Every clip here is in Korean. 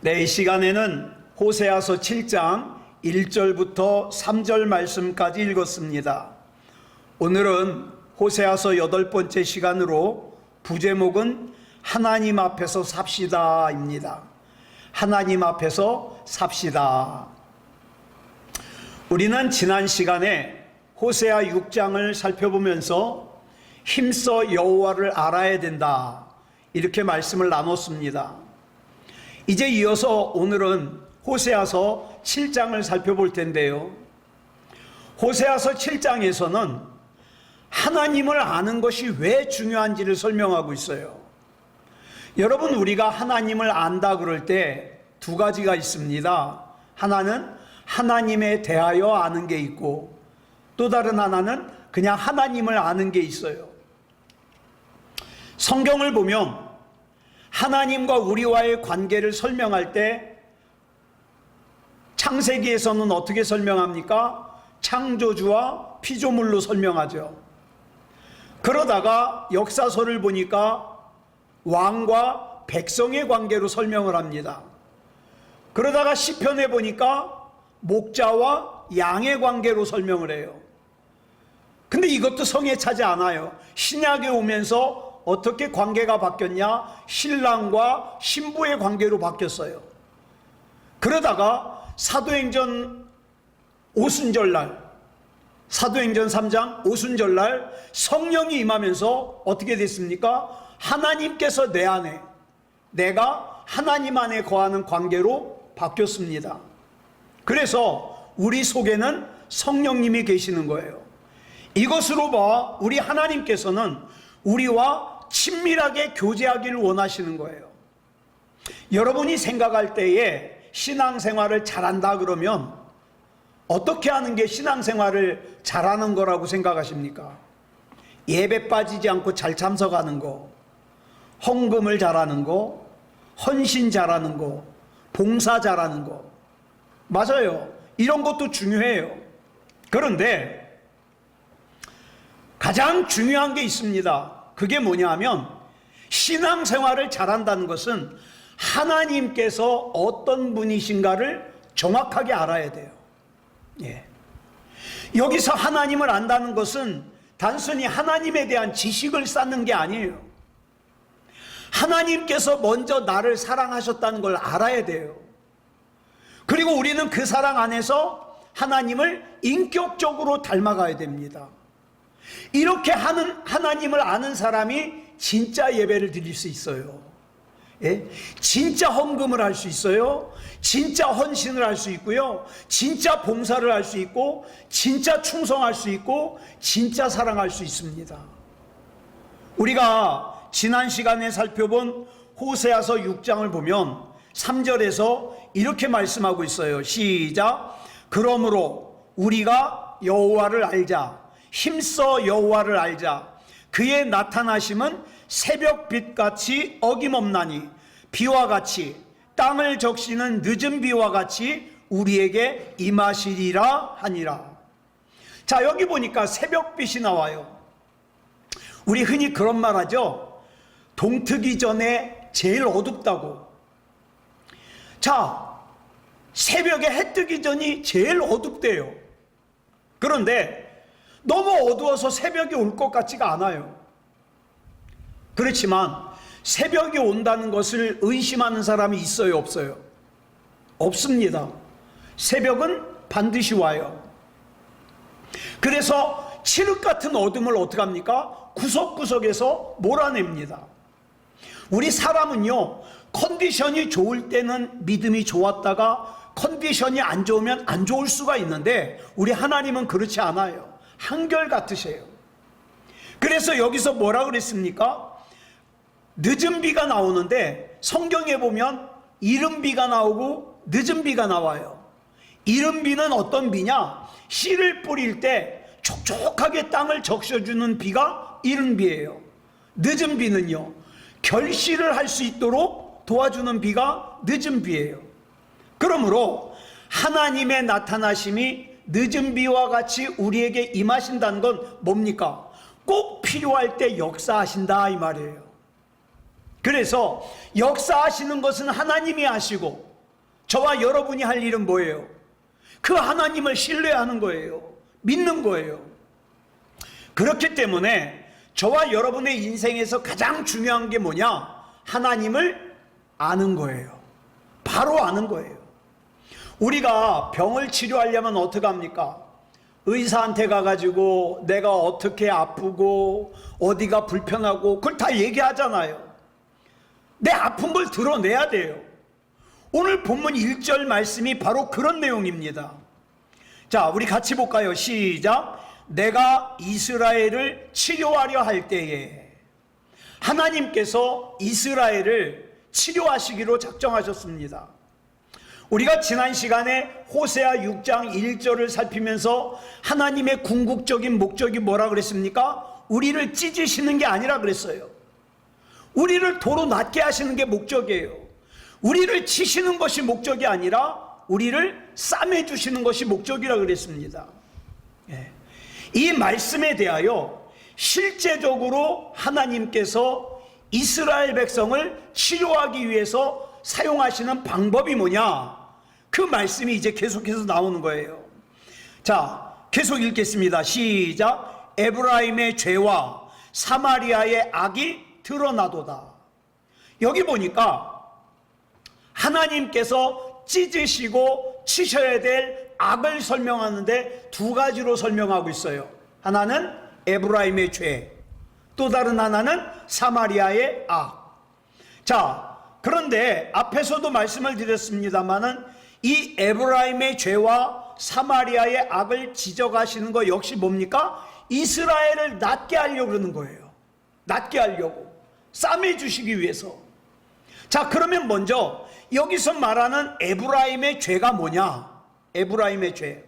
네, 이 시간에는 호세아서 7장 1절부터 3절 말씀까지 읽었습니다. 오늘은 호세아서 8번째 시간으로 부제목은 하나님 앞에서 삽시다입니다. 하나님 앞에서 삽시다. 우리는 지난 시간에 호세아 6장을 살펴보면서 힘써 여호와를 알아야 된다, 이렇게 말씀을 나눴습니다. 이제 이어서 오늘은 호세아서 7장을 살펴볼 텐데요, 호세아서 7장에서는 하나님을 아는 것이 왜 중요한지를 설명하고 있어요. 여러분, 우리가 하나님을 안다 그럴 때 두 가지가 있습니다. 하나는 하나님에 대하여 아는 게 있고, 또 다른 하나는 그냥 하나님을 아는 게 있어요. 성경을 보면 하나님과 우리와의 관계를 설명할 때 창세기에서는 어떻게 설명합니까? 창조주와 피조물로 설명하죠. 그러다가 역사서를 보니까 왕과 백성의 관계로 설명을 합니다. 그러다가 시편에 보니까 목자와 양의 관계로 설명을 해요. 근데 이것도 성에 차지 않아요. 신약에 오면서 어떻게 관계가 바뀌었냐? 신랑과 신부의 관계로 바뀌었어요. 그러다가 사도행전 오순절날, 사도행전 3장 오순절날 성령이 임하면서 어떻게 됐습니까? 하나님께서 내 안에, 내가 하나님 안에 거하는 관계로 바뀌었습니다. 그래서 우리 속에는 성령님이 계시는 거예요. 이것으로 봐 우리 하나님께서는 우리와 친밀하게 교제하기를 원하시는 거예요. 여러분이 생각할 때에 신앙생활을 잘한다 그러면 어떻게 하는 게 신앙생활을 잘하는 거라고 생각하십니까? 예배 빠지지 않고 잘 참석하는 거, 헌금을 잘하는 거, 헌신 잘하는 거, 봉사 잘하는 거, 맞아요. 이런 것도 중요해요. 그런데 가장 중요한 게 있습니다. 그게 뭐냐 하면, 신앙생활을 잘한다는 것은 하나님께서 어떤 분이신가를 정확하게 알아야 돼요. 예. 여기서 하나님을 안다는 것은 단순히 하나님에 대한 지식을 쌓는 게 아니에요. 하나님께서 먼저 나를 사랑하셨다는 걸 알아야 돼요. 그리고 우리는 그 사랑 안에서 하나님을 인격적으로 닮아가야 됩니다. 이렇게 하는 하나님을 아는 사람이 진짜 예배를 드릴 수 있어요. 예? 진짜 헌금을 할 수 있어요. 진짜 헌신을 할 수 있고요. 진짜 봉사를 할 수 있고, 진짜 충성할 수 있고, 진짜 사랑할 수 있습니다. 우리가 지난 시간에 살펴본 호세아서 6장을 보면 3절에서 이렇게 말씀하고 있어요. 시작. 그러므로 우리가 여호와를 알자. 힘써 여호와를 알자. 그의 나타나심은 새벽빛같이 어김없나니 비와 같이, 땅을 적시는 늦은 비와 같이 우리에게 임하시리라 하니라. 자, 여기 보니까 새벽빛이 나와요. 우리 흔히 그런 말 하죠. 동트기 전에 제일 어둡다고. 자, 새벽에 해 뜨기 전이 제일 어둡대요. 그런데 너무 어두워서 새벽이 올 것 같지가 않아요. 그렇지만 새벽이 온다는 것을 의심하는 사람이 있어요, 없어요? 없습니다. 새벽은 반드시 와요. 그래서 칠흑 같은 어둠을 어떻게 합니까? 구석구석에서 몰아냅니다. 우리 사람은요, 컨디션이 좋을 때는 믿음이 좋았다가 컨디션이 안 좋으면 안 좋을 수가 있는데, 우리 하나님은 그렇지 않아요. 한결같으세요. 그래서 여기서 뭐라 그랬습니까? 늦은 비가 나오는데 성경에 보면 이른 비가 나오고 늦은 비가 나와요. 이른 비는 어떤 비냐? 씨를 뿌릴 때 촉촉하게 땅을 적셔주는 비가 이른 비예요. 늦은 비는요, 결실을 할 수 있도록 도와주는 비가 늦은 비예요. 그러므로 하나님의 나타나심이 늦은 비와 같이 우리에게 임하신다는 건 뭡니까? 꼭 필요할 때 역사하신다, 이 말이에요. 그래서 역사하시는 것은 하나님이 하시고, 저와 여러분이 할 일은 뭐예요? 그 하나님을 신뢰하는 거예요. 믿는 거예요. 그렇기 때문에 저와 여러분의 인생에서 가장 중요한 게 뭐냐? 하나님을 아는 거예요. 바로 아는 거예요. 우리가 병을 치료하려면 어떻게 합니까? 의사한테 가가지고 내가 어떻게 아프고 어디가 불편하고 그걸 다 얘기하잖아요. 내 아픈 걸 드러내야 돼요. 오늘 본문 1절 말씀이 바로 그런 내용입니다. 자, 우리 같이 볼까요? 시작. 내가 이스라엘을 치료하려 할 때에, 하나님께서 이스라엘을 치료하시기로 작정하셨습니다. 우리가 지난 시간에 호세아 6장 1절을 살피면서 하나님의 궁극적인 목적이 뭐라 그랬습니까? 우리를 찢으시는 게 아니라 그랬어요. 우리를 도로 낫게 하시는 게 목적이에요. 우리를 치시는 것이 목적이 아니라 우리를 싸매주시는 것이 목적이라 그랬습니다. 이 말씀에 대하여 실제적으로 하나님께서 이스라엘 백성을 치료하기 위해서 사용하시는 방법이 뭐냐? 그 말씀이 이제 계속해서 나오는 거예요. 자, 계속 읽겠습니다. 시작. 에브라임의 죄와 사마리아의 악이 드러나도다. 여기 보니까 하나님께서 찢으시고 치셔야 될 악을 설명하는데 두 가지로 설명하고 있어요. 하나는 에브라임의 죄, 또 다른 하나는 사마리아의 악. 자, 그런데 앞에서도 말씀을 드렸습니다마는 이 에브라임의 죄와 사마리아의 악을 지적하시는 거 역시 뭡니까? 이스라엘을 낫게 하려고 그러는 거예요. 낫게 하려고, 싸매 주시기 위해서. 자, 그러면 먼저 여기서 말하는 에브라임의 죄가 뭐냐? 에브라임의 죄.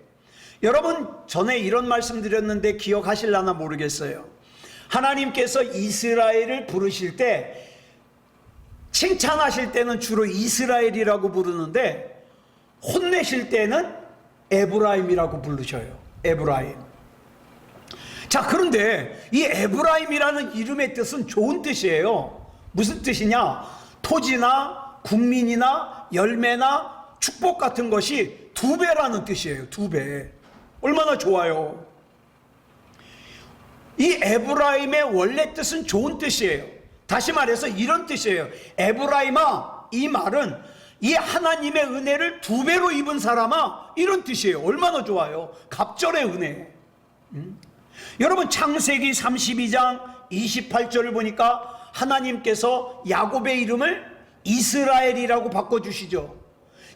여러분, 전에 이런 말씀 드렸는데 기억하실라나 모르겠어요. 하나님께서 이스라엘을 부르실 때, 칭찬하실 때는 주로 이스라엘이라고 부르는데 혼내실 때는 에브라임이라고 부르셔요. 에브라임. 자, 그런데 이 에브라임이라는 이름의 뜻은 좋은 뜻이에요. 무슨 뜻이냐? 토지나 국민이나 열매나 축복 같은 것이 2배라는 뜻이에요. 2배. 얼마나 좋아요. 이 에브라임의 원래 뜻은 좋은 뜻이에요. 다시 말해서 이런 뜻이에요. 에브라임아, 이 말은 이 하나님의 은혜를 2배로 입은 사람아, 이런 뜻이에요. 얼마나 좋아요. 갑절의 은혜. 여러분, 창세기 32장 28절을 보니까 하나님께서 야곱의 이름을 이스라엘이라고 바꿔주시죠.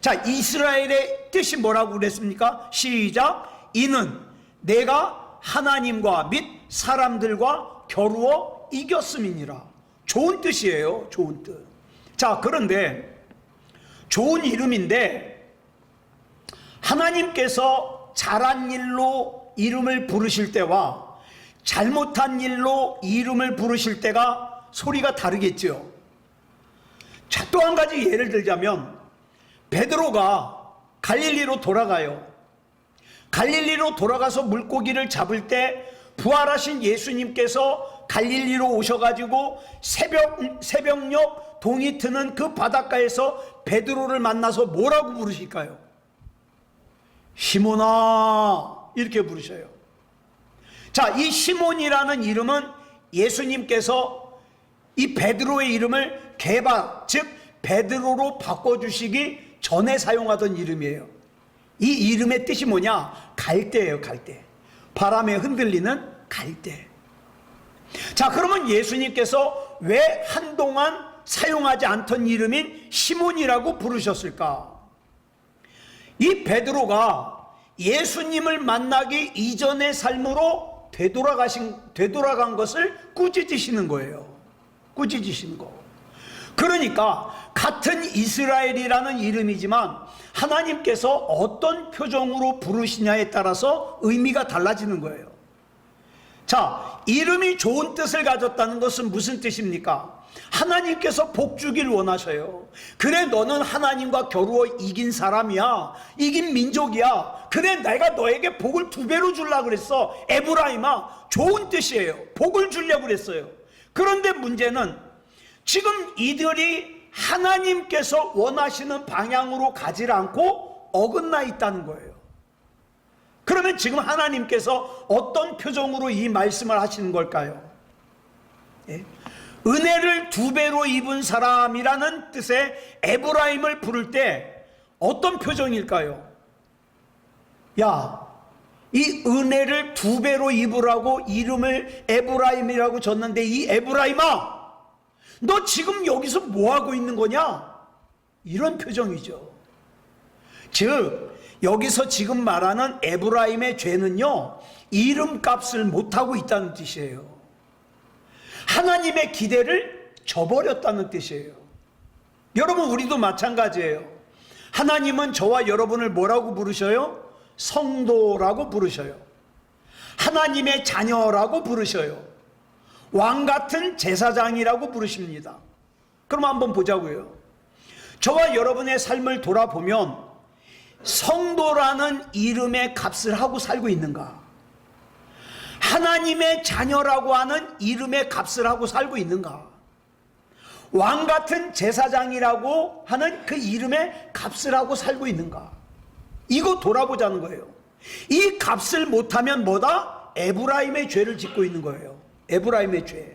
자, 이스라엘의 뜻이 뭐라고 그랬습니까? 시작. 이는 내가 하나님과 및 사람들과 겨루어 이겼음이니라. 좋은 뜻이에요. 좋은 뜻. 자, 그런데 좋은 이름인데 하나님께서 잘한 일로 이름을 부르실 때와 잘못한 일로 이름을 부르실 때가 소리가 다르겠죠. 자, 또 한 가지 예를 들자면 베드로가 갈릴리로 돌아가요. 갈릴리로 돌아가서 물고기를 잡을 때 부활하신 예수님께서 갈릴리로 오셔가지고 새벽녘 동이 트는 그 바닷가에서 베드로를 만나서 뭐라고 부르실까요? 시몬아, 이렇게 부르셔요. 자, 이 시몬이라는 이름은 예수님께서 이 베드로의 이름을 개바, 즉 베드로로 바꿔주시기 전에 사용하던 이름이에요. 이 이름의 뜻이 뭐냐? 갈대예요. 갈대. 바람에 흔들리는 갈대. 자, 그러면 예수님께서 왜 한동안 사용하지 않던 이름인 시몬이라고 부르셨을까? 이 베드로가 예수님을 만나기 이전의 삶으로 되돌아간 것을 꾸짖으시는 거예요. 꾸짖으시는 거. 그러니까 같은 이스라엘이라는 이름이지만 하나님께서 어떤 표정으로 부르시냐에 따라서 의미가 달라지는 거예요. 자, 이름이 좋은 뜻을 가졌다는 것은 무슨 뜻입니까? 하나님께서 복 주길 원하셔요. 그래, 너는 하나님과 겨루어 이긴 사람이야. 이긴 민족이야. 그래, 내가 너에게 복을 2배로 주려고 그랬어. 에브라임아, 좋은 뜻이에요. 복을 주려고 그랬어요. 그런데 문제는 지금 이들이 하나님께서 원하시는 방향으로 가지 않고 어긋나 있다는 거예요. 그러면 지금 하나님께서 어떤 표정으로 이 말씀을 하시는 걸까요? 예? 은혜를 2배로 입은 사람이라는 뜻의 에브라임을 부를 때 어떤 표정일까요? 야, 이 은혜를 2배로 입으라고 이름을 에브라임이라고 줬는데 이 에브라임아, 너 지금 여기서 뭐 하고 있는 거냐? 이런 표정이죠. 즉 여기서 지금 말하는 에브라임의 죄는요, 이름값을 못하고 있다는 뜻이에요. 하나님의 기대를 저버렸다는 뜻이에요. 여러분, 우리도 마찬가지예요. 하나님은 저와 여러분을 뭐라고 부르셔요? 성도라고 부르셔요. 하나님의 자녀라고 부르셔요. 왕같은 제사장이라고 부르십니다. 그럼 한번 보자고요. 저와 여러분의 삶을 돌아보면 성도라는 이름의 값을 하고 살고 있는가? 하나님의 자녀라고 하는 이름의 값을 하고 살고 있는가? 왕같은 제사장이라고 하는 그 이름의 값을 하고 살고 있는가? 이거 돌아보자는 거예요. 이 값을 못하면 뭐다? 에브라임의 죄를 짓고 있는 거예요. 에브라임의 죄.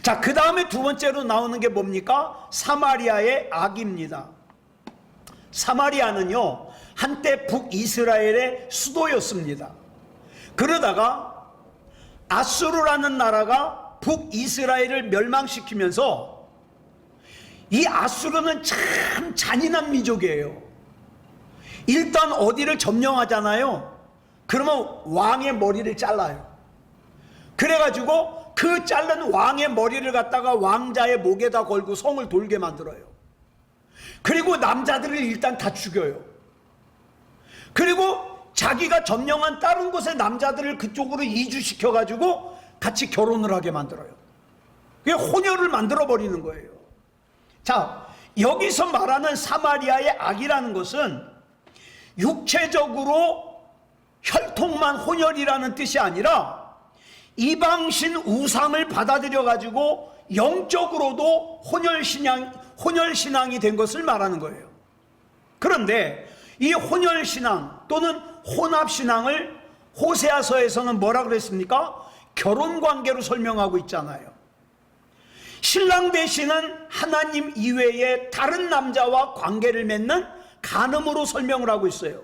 자, 그 다음에 두 번째로 나오는 게 뭡니까? 사마리아의 악입니다. 사마리아는요, 한때 북이스라엘의 수도였습니다. 그러다가 아수르라는 나라가 북이스라엘을 멸망시키면서, 이 아수르는 참 잔인한 민족이에요. 일단 어디를 점령하잖아요. 그러면 왕의 머리를 잘라요. 그래가지고 그 자른 왕의 머리를 갖다가 왕자의 목에다 걸고 성을 돌게 만들어요. 그리고 남자들을 일단 다 죽여요. 그리고 자기가 점령한 다른 곳의 남자들을 그쪽으로 이주시켜가지고 같이 결혼을 하게 만들어요. 그게 혼혈을 만들어버리는 거예요. 자, 여기서 말하는 사마리아의 악이라는 것은 육체적으로 혈통만 혼혈이라는 뜻이 아니라 이방신 우상을 받아들여 가지고 영적으로도 혼혈신앙이 된 것을 말하는 거예요. 그런데 이 혼혈신앙 또는 혼합신앙을 호세아서에서는 뭐라 그랬습니까? 결혼관계로 설명하고 있잖아요. 신랑 대신은 하나님 이외에 다른 남자와 관계를 맺는 간음으로 설명을 하고 있어요.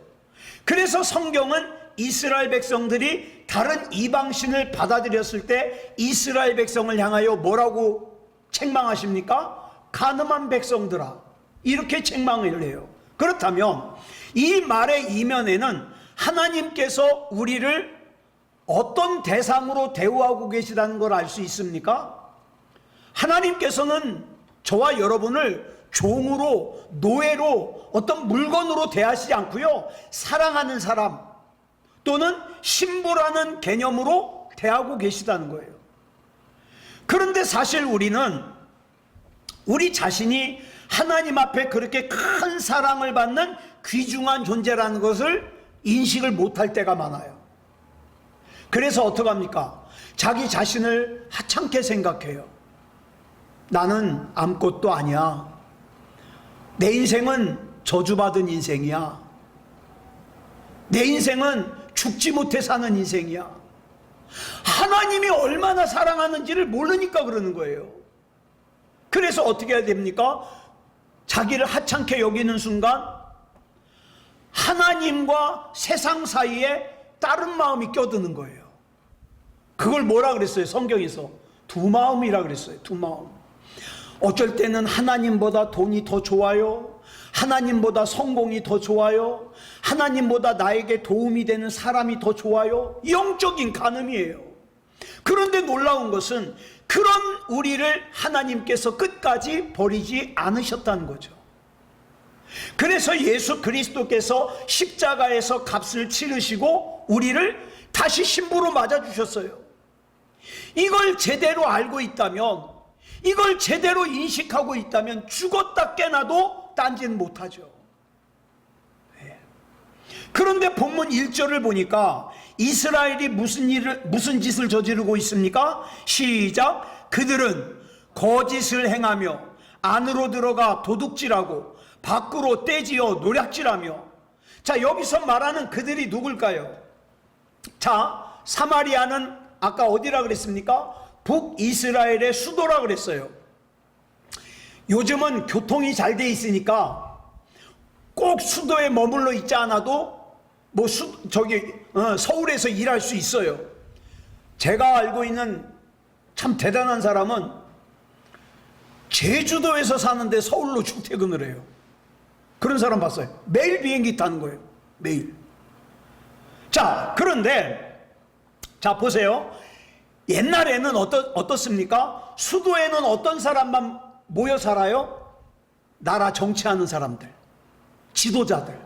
그래서 성경은 이스라엘 백성들이 다른 이방신을 받아들였을 때 이스라엘 백성을 향하여 뭐라고 책망하십니까? 간음한 백성들아, 이렇게 책망을 해요. 그렇다면 이 말의 이면에는 하나님께서 우리를 어떤 대상으로 대우하고 계시다는 걸 알 수 있습니까? 하나님께서는 저와 여러분을 종으로, 노예로, 어떤 물건으로 대하시지 않고요, 사랑하는 사람 또는 신부라는 개념으로 대하고 계시다는 거예요. 그런데 사실 우리는 우리 자신이 하나님 앞에 그렇게 큰 사랑을 받는 귀중한 존재라는 것을 인식을 못할 때가 많아요. 그래서 어떡합니까? 자기 자신을 하찮게 생각해요. 나는 아무것도 아니야. 내 인생은 저주받은 인생이야. 내 인생은 죽지 못해 사는 인생이야. 하나님이 얼마나 사랑하는지를 모르니까 그러는 거예요. 그래서 어떻게 해야 됩니까? 자기를 하찮게 여기는 순간 하나님과 세상 사이에 다른 마음이 껴드는 거예요. 그걸 뭐라 그랬어요? 성경에서 두 마음이라 그랬어요. 두 마음. 어쩔 때는 하나님보다 돈이 더 좋아요. 하나님보다 성공이 더 좋아요. 하나님보다 나에게 도움이 되는 사람이 더 좋아요. 영적인 간음이에요. 그런데 놀라운 것은 그런 우리를 하나님께서 끝까지 버리지 않으셨다는 거죠. 그래서 예수 그리스도께서 십자가에서 값을 치르시고 우리를 다시 신부로 맞아주셨어요. 이걸 제대로 알고 있다면, 이걸 제대로 인식하고 있다면 죽었다 깨나도 딴짓 못하죠. 그런데 본문 1절을 보니까 이스라엘이 무슨 짓을 저지르고 있습니까? 시작. 그들은 거짓을 행하며 안으로 들어가 도둑질하고 밖으로 떼지어 노략질하며. 자, 여기서 말하는 그들이 누굴까요? 자, 사마리아는 아까 어디라 그랬습니까? 북이스라엘의 수도라 그랬어요. 요즘은 교통이 잘 돼 있으니까 꼭 수도에 머물러 있지 않아도 뭐 서울에서 일할 수 있어요. 제가 알고 있는 참 대단한 사람은 제주도에서 사는데 서울로 출퇴근을 해요. 그런 사람 봤어요. 매일 비행기 타는 거예요. 매일. 자, 그런데 자 보세요. 옛날에는 어떻습니까? 수도에는 어떤 사람만 모여 살아요? 나라 정치하는 사람들, 지도자들.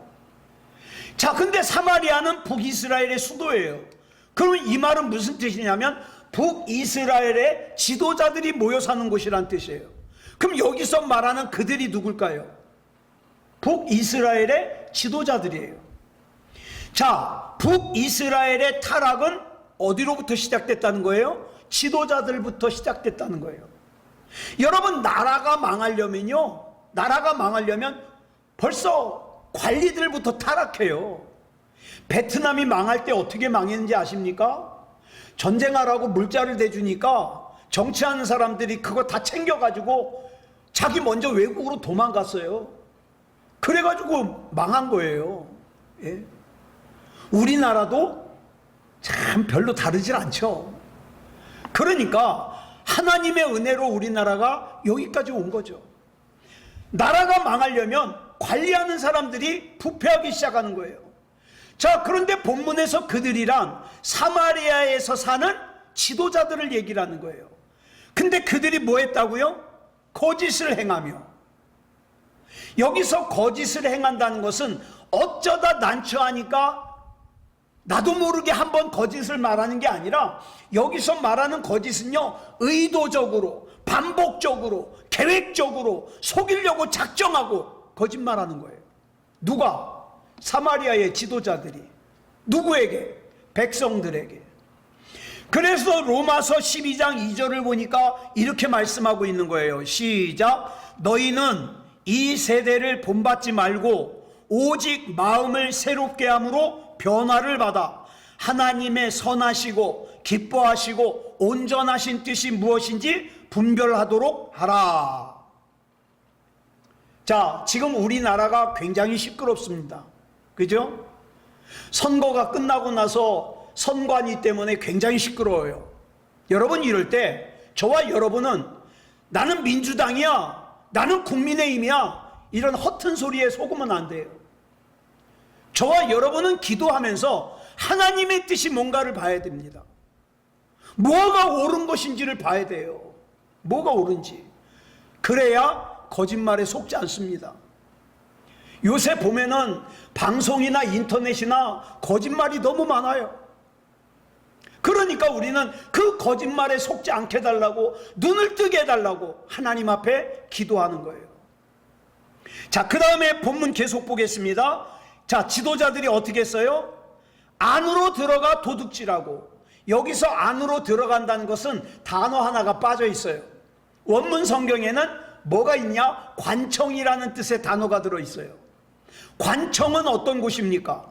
자, 근데 사마리아는 북이스라엘의 수도예요. 그러면 이 말은 무슨 뜻이냐면 북이스라엘의 지도자들이 모여 사는 곳이란 뜻이에요. 그럼 여기서 말하는 그들이 누굴까요? 북이스라엘의 지도자들이에요. 자, 북이스라엘의 타락은 어디로부터 시작됐다는 거예요? 지도자들부터 시작됐다는 거예요. 여러분, 나라가 망하려면 벌써 관리들부터 타락해요. 베트남이 망할 때 어떻게 망했는지 아십니까? 전쟁하라고 물자를 대주니까 정치하는 사람들이 그거 다 챙겨가지고 자기 먼저 외국으로 도망갔어요. 그래가지고 망한 거예요. 예? 우리나라도 참 별로 다르질 않죠. 그러니까 하나님의 은혜로 우리나라가 여기까지 온 거죠. 나라가 망하려면 관리하는 사람들이 부패하기 시작하는 거예요. 자, 그런데 본문에서 그들이란 사마리아에서 사는 지도자들을 얘기를 하는 거예요. 근데 그들이 뭐 했다고요? 거짓을 행하며. 여기서 거짓을 행한다는 것은 어쩌다 난처하니까 나도 모르게 한번 거짓을 말하는 게 아니라 여기서 말하는 거짓은요, 의도적으로, 반복적으로, 계획적으로 속이려고 작정하고 거짓말하는 거예요. 누가? 사마리아의 지도자들이. 누구에게? 백성들에게. 그래서 로마서 12장 2절을 보니까 이렇게 말씀하고 있는 거예요. 시작. 너희는 이 세대를 본받지 말고 오직 마음을 새롭게 함으로 변화를 받아 하나님의 선하시고 기뻐하시고 온전하신 뜻이 무엇인지 분별하도록 하라. 자, 지금 우리나라가 굉장히 시끄럽습니다. 그죠? 선거가 끝나고 나서 선관위 때문에 굉장히 시끄러워요. 여러분, 이럴 때 저와 여러분은 나는 민주당이야, 나는 국민의힘이야, 이런 허튼 소리에 속으면 안 돼요. 저와 여러분은 기도하면서 하나님의 뜻이 뭔가를 봐야 됩니다. 뭐가 옳은 것인지를 봐야 돼요. 뭐가 옳은지. 그래야 거짓말에 속지 않습니다. 요새 보면은 방송이나 인터넷이나 거짓말이 너무 많아요. 그러니까 우리는 그 거짓말에 속지 않게 해달라고, 눈을 뜨게 해달라고 하나님 앞에 기도하는 거예요. 자, 그 다음에 본문 계속 보겠습니다. 자, 지도자들이 어떻게 했어요? 안으로 들어가 도둑질하고. 여기서 안으로 들어간다는 것은 단어 하나가 빠져 있어요. 원문 성경에는 뭐가 있냐? 관청이라는 뜻의 단어가 들어있어요. 관청은 어떤 곳입니까?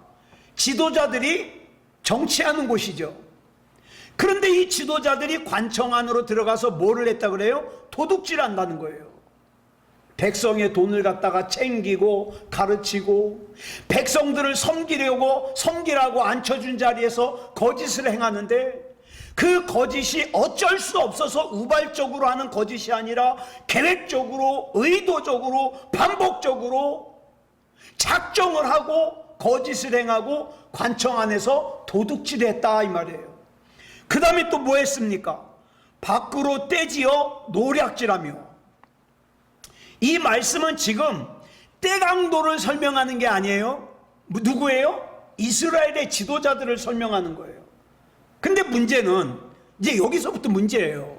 지도자들이 정치하는 곳이죠. 그런데 이 지도자들이 관청 안으로 들어가서 뭐를 했다 그래요? 도둑질 한다는 거예요. 백성의 돈을 갖다가 챙기고 가르치고 백성들을 섬기라고 앉혀준 자리에서 거짓을 행하는데, 그 거짓이 어쩔 수 없어서 우발적으로 하는 거짓이 아니라 계획적으로, 의도적으로, 반복적으로 작정을 하고 거짓을 행하고 관청 안에서 도둑질했다 이 말이에요. 그 다음에 또 뭐 했습니까? 밖으로 떼지어 노략질하며. 이 말씀은 지금 떼강도를 설명하는 게 아니에요. 누구예요? 이스라엘의 지도자들을 설명하는 거예요. 근데 문제는 이제 여기서부터 문제예요.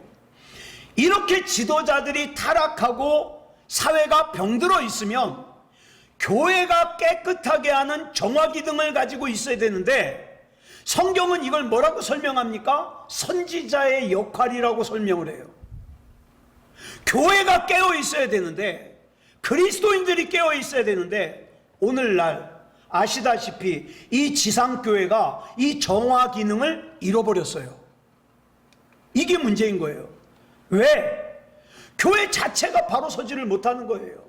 이렇게 지도자들이 타락하고 사회가 병들어 있으면 교회가 깨끗하게 하는 정화기 등을 가지고 있어야 되는데, 성경은 이걸 뭐라고 설명합니까? 선지자의 역할이라고 설명을 해요. 교회가 깨어 있어야 되는데, 그리스도인들이 깨어 있어야 되는데, 오늘날 아시다시피 이 지상교회가 이 정화 기능을 잃어버렸어요. 이게 문제인 거예요. 왜? 교회 자체가 바로 서지를 못하는 거예요.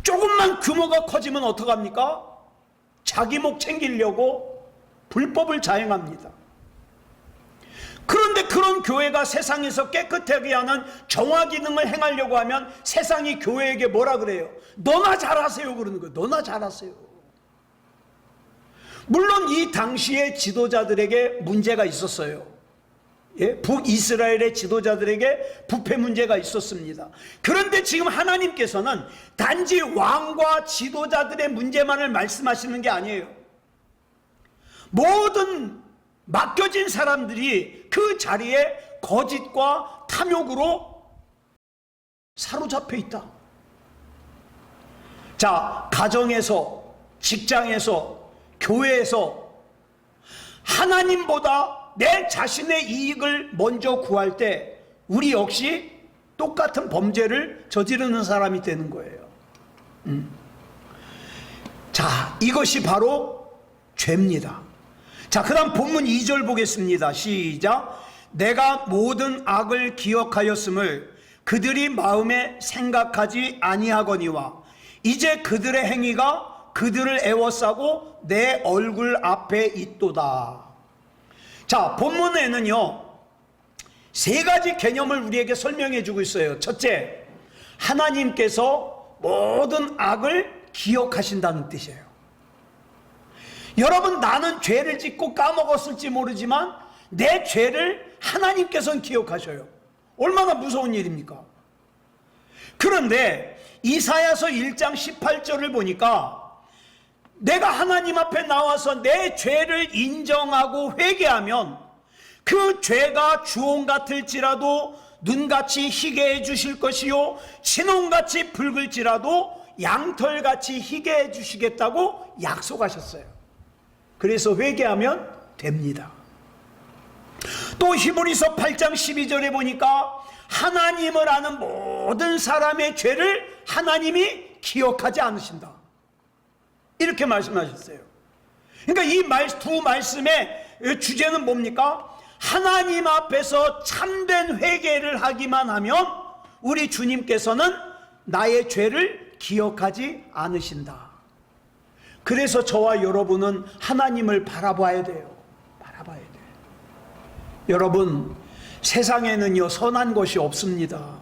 조금만 규모가 커지면 어떡합니까? 자기 목 챙기려고 불법을 자행합니다. 그런데 그런 교회가 세상에서 깨끗하게 하는 정화 기능을 행하려고 하면 세상이 교회에게 뭐라 그래요? 너나 잘하세요 그러는 거예요. 너나 잘하세요. 물론 이 당시에 지도자들에게 문제가 있었어요. 예? 북이스라엘의 지도자들에게 부패 문제가 있었습니다. 그런데 지금 하나님께서는 단지 왕과 지도자들의 문제만을 말씀하시는 게 아니에요. 모든 맡겨진 사람들이 그 자리에 거짓과 탐욕으로 사로잡혀 있다. 자, 가정에서, 직장에서, 교회에서 하나님보다 내 자신의 이익을 먼저 구할 때 우리 역시 똑같은 범죄를 저지르는 사람이 되는 거예요. 자, 이것이 바로 죄입니다. 자, 그 다음 본문 2절 보겠습니다. 시작. 내가 모든 악을 기억하였음을 그들이 마음에 생각하지 아니하거니와 이제 그들의 행위가 그들을 애워싸고 내 얼굴 앞에 있도다. 자, 본문에는요 세 가지 개념을 우리에게 설명해 주고 있어요. 첫째, 하나님께서 모든 악을 기억하신다는 뜻이에요. 여러분, 나는 죄를 짓고 까먹었을지 모르지만 내 죄를 하나님께서는 기억하셔요. 얼마나 무서운 일입니까? 그런데 이사야서 1장 18절을 보니까 내가 하나님 앞에 나와서 내 죄를 인정하고 회개하면 그 죄가 주홍 같을지라도 눈같이 희게 해주실 것이요 진홍같이 붉을지라도 양털같이 희게 해주시겠다고 약속하셨어요. 그래서 회개하면 됩니다. 또 히브리서 8장 12절에 보니까 하나님을 아는 모든 사람의 죄를 하나님이 기억하지 않으신다, 이렇게 말씀하셨어요. 그러니까 이 두 말씀의 주제는 뭡니까? 하나님 앞에서 참된 회개를 하기만 하면 우리 주님께서는 나의 죄를 기억하지 않으신다. 그래서 저와 여러분은 하나님을 바라봐야 돼요. 바라봐야 돼요. 여러분, 세상에는요 선한 것이 없습니다.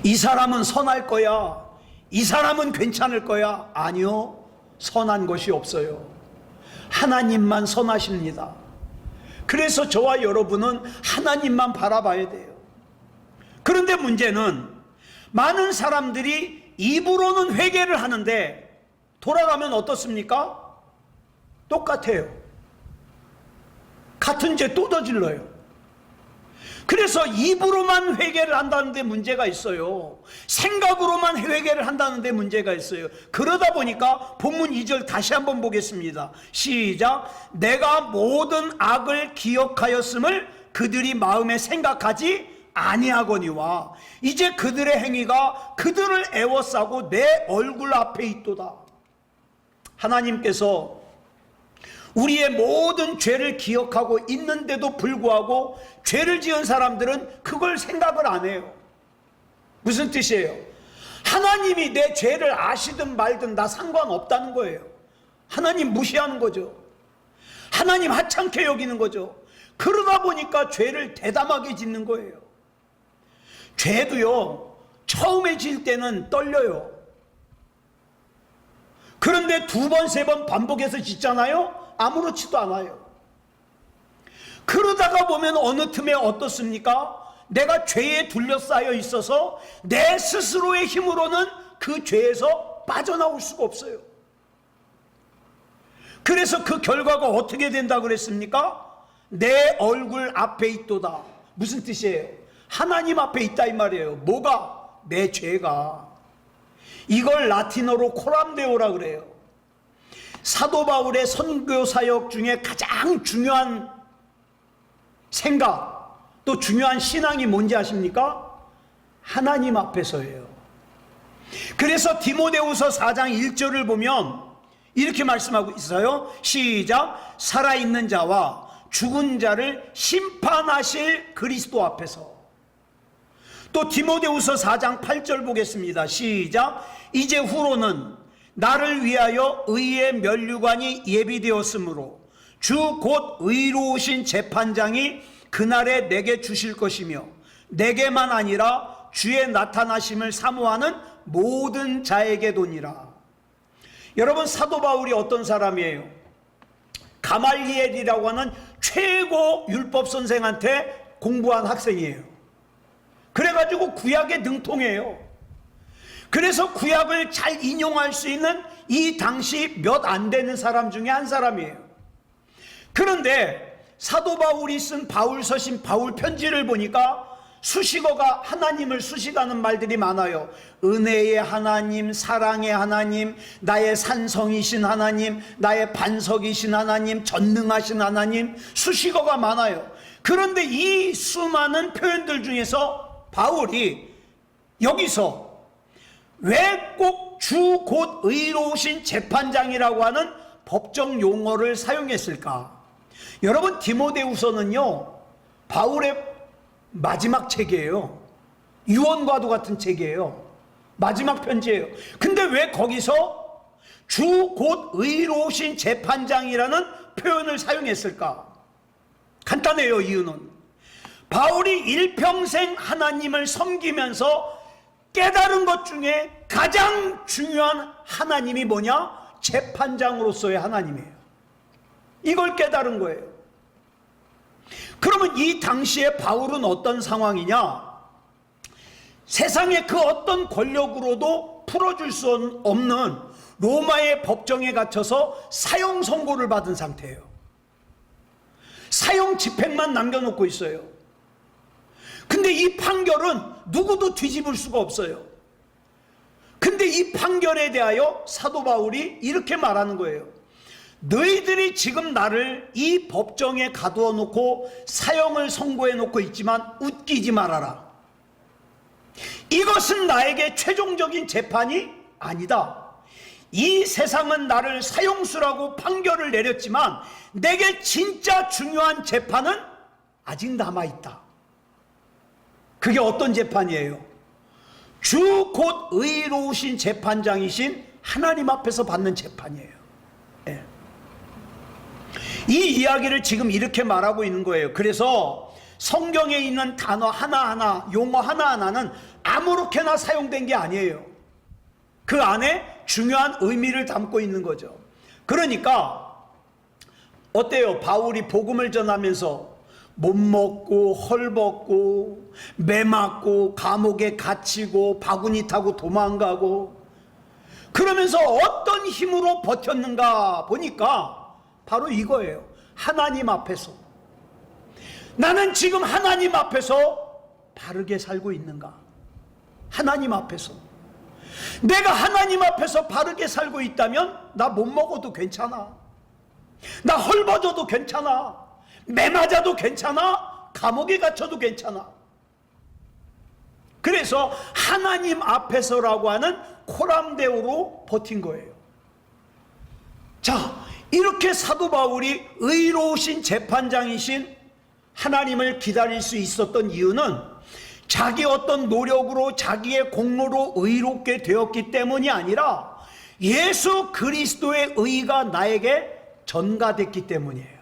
이 사람은 선할 거야, 이 사람은 괜찮을 거야. 아니요, 선한 것이 없어요. 하나님만 선하십니다. 그래서 저와 여러분은 하나님만 바라봐야 돼요. 그런데 문제는 많은 사람들이 입으로는 회개를 하는데 돌아가면 어떻습니까? 똑같아요. 같은 죄 또 저질러요. 그래서 입으로만 회개를 한다는데 문제가 있어요. 생각으로만 회개를 한다는데 문제가 있어요. 그러다 보니까 본문 2절 다시 한번 보겠습니다. 시작. 내가 모든 악을 기억하였음을 그들이 마음에 생각하지 아니하거니와 이제 그들의 행위가 그들을 애워싸고 내 얼굴 앞에 있도다. 하나님께서 우리의 모든 죄를 기억하고 있는데도 불구하고 죄를 지은 사람들은 그걸 생각을 안 해요. 무슨 뜻이에요? 하나님이 내 죄를 아시든 말든 나 상관없다는 거예요. 하나님 무시하는 거죠. 하나님 하찮게 여기는 거죠. 그러다 보니까 죄를 대담하게 짓는 거예요. 죄도요 처음에 질 때는 떨려요. 그런데 두 번, 세 번 반복해서 짓잖아요? 아무렇지도 않아요. 그러다가 보면 어느 틈에 어떻습니까? 내가 죄에 둘러싸여 있어서 내 스스로의 힘으로는 그 죄에서 빠져나올 수가 없어요. 그래서 그 결과가 어떻게 된다 그랬습니까? 내 얼굴 앞에 있도다. 무슨 뜻이에요? 하나님 앞에 있다 이 말이에요. 뭐가? 내 죄가. 이걸 라틴어로 코람데오라 그래요. 사도 바울의 선교 사역 중에 가장 중요한 생각, 또 중요한 신앙이 뭔지 아십니까? 하나님 앞에서예요. 그래서 디모데후서 4장 1절을 보면 이렇게 말씀하고 있어요. 시작. 살아있는 자와 죽은 자를 심판하실 그리스도 앞에서. 또 디모데후서 4장 8절 보겠습니다. 시작. 이제 후로는 나를 위하여 의의 면류관이 예비되었으므로 주 곧 의로우신 재판장이 그날에 내게 주실 것이며 내게만 아니라 주의 나타나심을 사모하는 모든 자에게 도니라. 여러분, 사도 바울이 어떤 사람이에요? 가말리엘이라고 하는 최고 율법 선생한테 공부한 학생이에요. 그래가지고 구약에 능통해요. 그래서 구약을 잘 인용할 수 있는 이 당시 몇 안 되는 사람 중에 한 사람이에요. 그런데 사도 바울이 쓴 바울서신 바울 편지를 보니까 수식어가 하나님을 수식하는 말들이 많아요. 은혜의 하나님, 사랑의 하나님, 나의 산성이신 하나님, 나의 반석이신 하나님, 전능하신 하나님, 수식어가 많아요. 그런데 이 수많은 표현들 중에서 바울이 여기서 왜 꼭 주 곧 의로우신 재판장이라고 하는 법정 용어를 사용했을까? 여러분, 디모데후서는요 바울의 마지막 책이에요. 유언과도 같은 책이에요. 마지막 편지예요. 근데 왜 거기서 주 곧 의로우신 재판장이라는 표현을 사용했을까? 간단해요. 이유는 바울이 일평생 하나님을 섬기면서 깨달은 것 중에 가장 중요한 하나님이 뭐냐? 재판장으로서의 하나님이에요. 이걸 깨달은 거예요. 그러면 이 당시에 바울은 어떤 상황이냐? 세상의 그 어떤 권력으로도 풀어줄 수 없는 로마의 법정에 갇혀서 사형 선고를 받은 상태예요. 사형 집행만 남겨놓고 있어요. 근데 이 판결은 누구도 뒤집을 수가 없어요. 근데 이 판결에 대하여 사도 바울이 이렇게 말하는 거예요. 너희들이 지금 나를 이 법정에 가두어 놓고 사형을 선고해 놓고 있지만 웃기지 말아라. 이것은 나에게 최종적인 재판이 아니다. 이 세상은 나를 사형수라고 판결을 내렸지만 내게 진짜 중요한 재판은 아직 남아있다. 그게 어떤 재판이에요? 주 곧 의로우신 재판장이신 하나님 앞에서 받는 재판이에요. 예. 이 이야기를 지금 이렇게 말하고 있는 거예요. 그래서 성경에 있는 단어 하나하나, 용어 하나하나는 아무렇게나 사용된 게 아니에요. 그 안에 중요한 의미를 담고 있는 거죠. 그러니까 어때요? 바울이 복음을 전하면서 못 먹고 헐벗고 매 맞고 감옥에 갇히고 바구니 타고 도망가고 그러면서 어떤 힘으로 버텼는가 보니까 바로 이거예요. 하나님 앞에서 나는 지금 하나님 앞에서 바르게 살고 있는가? 하나님 앞에서 내가 하나님 앞에서 바르게 살고 있다면 나 못 먹어도 괜찮아. 나 헐벗어도 괜찮아. 매 맞아도 괜찮아. 감옥에 갇혀도 괜찮아. 그래서 하나님 앞에서라고 하는 코람데오로 버틴 거예요. 자, 이렇게 사도 바울이 의로우신 재판장이신 하나님을 기다릴 수 있었던 이유는 자기 어떤 노력으로 자기의 공로로 의롭게 되었기 때문이 아니라 예수 그리스도의 의가 나에게 전가됐기 때문이에요.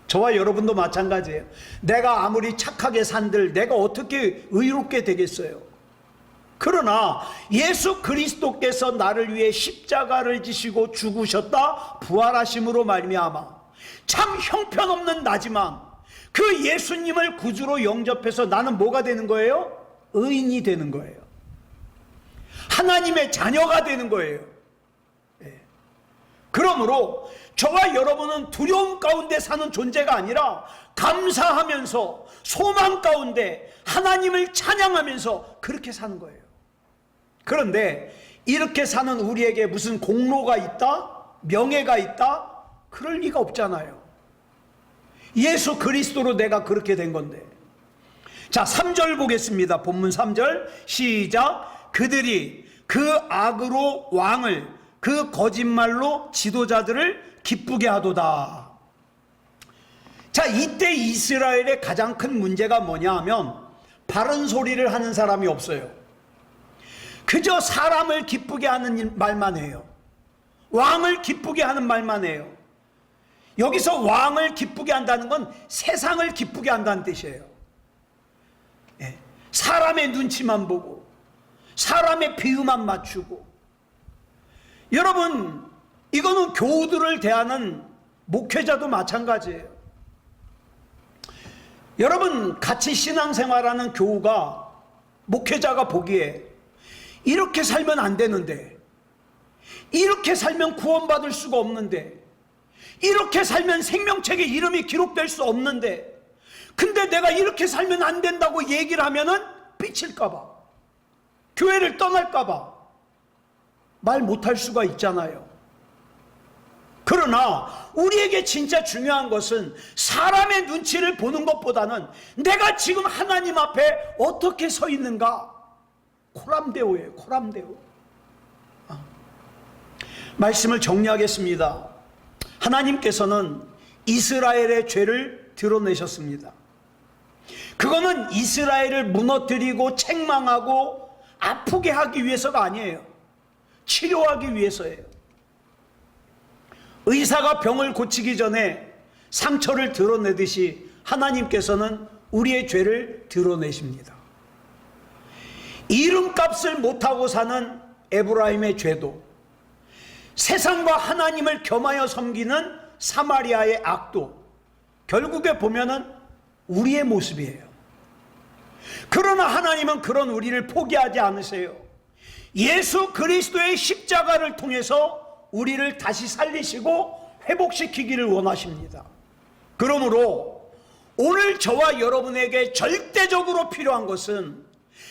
저와 여러분도 마찬가지예요. 내가 아무리 착하게 산들 내가 어떻게 의롭게 되겠어요? 그러나 예수 그리스도께서 나를 위해 십자가를 지시고 죽으셨다 부활하심으로 말미암아 참 형편없는 나지만 그 예수님을 구주로 영접해서 나는 뭐가 되는 거예요? 의인이 되는 거예요. 하나님의 자녀가 되는 거예요. 그러므로 저와 여러분은 두려움 가운데 사는 존재가 아니라 감사하면서 소망 가운데 하나님을 찬양하면서 그렇게 사는 거예요. 그런데 이렇게 사는 우리에게 무슨 공로가 있다? 명예가 있다? 그럴 리가 없잖아요. 예수 그리스도로 내가 그렇게 된 건데. 자, 3절 보겠습니다. 본문 3절 시작. 그들이 그 악으로 왕을, 그 거짓말로 지도자들을 기쁘게 하도다. 자, 이때 이스라엘의 가장 큰 문제가 뭐냐 하면 바른 소리를 하는 사람이 없어요. 그저 사람을 기쁘게 하는 말만 해요. 왕을 기쁘게 하는 말만 해요. 여기서 왕을 기쁘게 한다는 건 세상을 기쁘게 한다는 뜻이에요. 예. 사람의 눈치만 보고 사람의 비유만 맞추고. 여러분, 이거는 교우들을 대하는 목회자도 마찬가지예요. 여러분, 같이 신앙생활하는 교우가, 목회자가 보기에 이렇게 살면 안 되는데, 이렇게 살면 구원받을 수가 없는데, 이렇게 살면 생명책에 이름이 기록될 수 없는데, 근데 내가 이렇게 살면 안 된다고 얘기를 하면은 삐칠까봐, 교회를 떠날까봐 말 못할 수가 있잖아요. 그러나 우리에게 진짜 중요한 것은 사람의 눈치를 보는 것보다는 내가 지금 하나님 앞에 어떻게 서 있는가. 코람데오예요. 코람데오. 말씀을 정리하겠습니다. 하나님께서는 이스라엘의 죄를 드러내셨습니다. 그거는 이스라엘을 무너뜨리고 책망하고 아프게 하기 위해서가 아니에요. 치료하기 위해서예요. 의사가 병을 고치기 전에 상처를 드러내듯이 하나님께서는 우리의 죄를 드러내십니다. 이름값을 못하고 사는 에브라임의 죄도, 세상과 하나님을 겸하여 섬기는 사마리아의 악도, 결국에 보면은 우리의 모습이에요. 그러나 하나님은 그런 우리를 포기하지 않으세요. 예수 그리스도의 십자가를 통해서 우리를 다시 살리시고 회복시키기를 원하십니다. 그러므로 오늘 저와 여러분에게 절대적으로 필요한 것은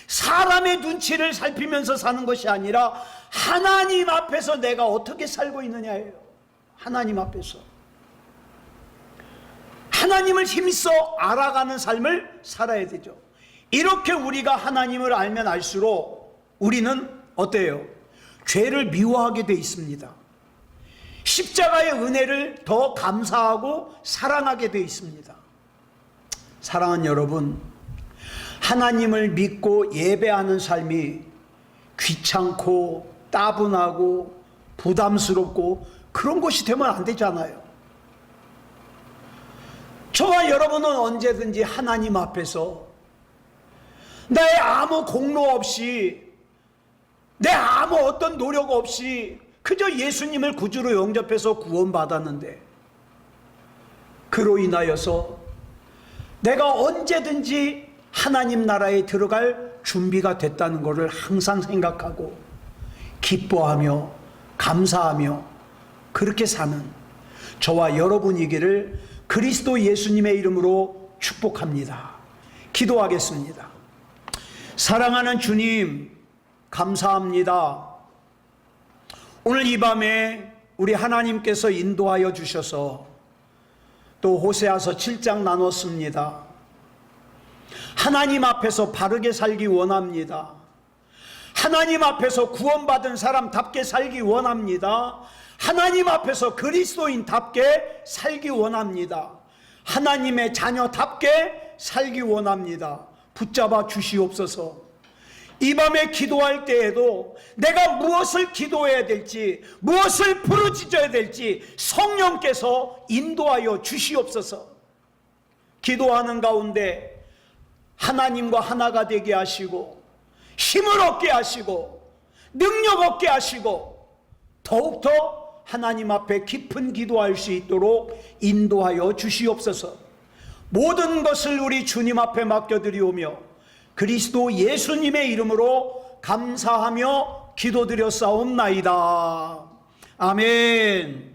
사람의 눈치를 살피면서 사는 것이 아니라 하나님 앞에서 내가 어떻게 살고 있느냐예요. 하나님 앞에서 하나님을 힘써 알아가는 삶을 살아야 되죠. 이렇게 우리가 하나님을 알면 알수록 우리는 어때요? 죄를 미워하게 돼 있습니다. 십자가의 은혜를 더 감사하고 사랑하게 돼 있습니다. 사랑하는 여러분, 하나님을 믿고 예배하는 삶이 귀찮고 따분하고 부담스럽고 그런 것이 되면 안 되잖아요. 저와 여러분은 언제든지 하나님 앞에서 나의 아무 공로 없이, 내 아무 어떤 노력 없이 그저 예수님을 구주로 영접해서 구원받았는데, 그로 인하여서 내가 언제든지 하나님 나라에 들어갈 준비가 됐다는 것을 항상 생각하고 기뻐하며 감사하며 그렇게 사는 저와 여러분이기를 그리스도 예수님의 이름으로 축복합니다. 기도하겠습니다. 사랑하는 주님, 감사합니다. 오늘 이 밤에 우리 하나님께서 인도하여 주셔서 또 호세아서 7장 나눴습니다. 하나님 앞에서 바르게 살기 원합니다. 하나님 앞에서 구원받은 사람답게 살기 원합니다. 하나님 앞에서 그리스도인답게 살기 원합니다. 하나님의 자녀답게 살기 원합니다. 붙잡아 주시옵소서. 이 밤에 기도할 때에도 내가 무엇을 기도해야 될지, 무엇을 부르짖어야 될지 성령께서 인도하여 주시옵소서. 기도하는 가운데 하나님과 하나가 되게 하시고 힘을 얻게 하시고 능력 얻게 하시고 더욱더 하나님 앞에 깊은 기도할 수 있도록 인도하여 주시옵소서. 모든 것을 우리 주님 앞에 맡겨드리오며 그리스도 예수님의 이름으로 감사하며 기도드렸사옵나이다. 아멘.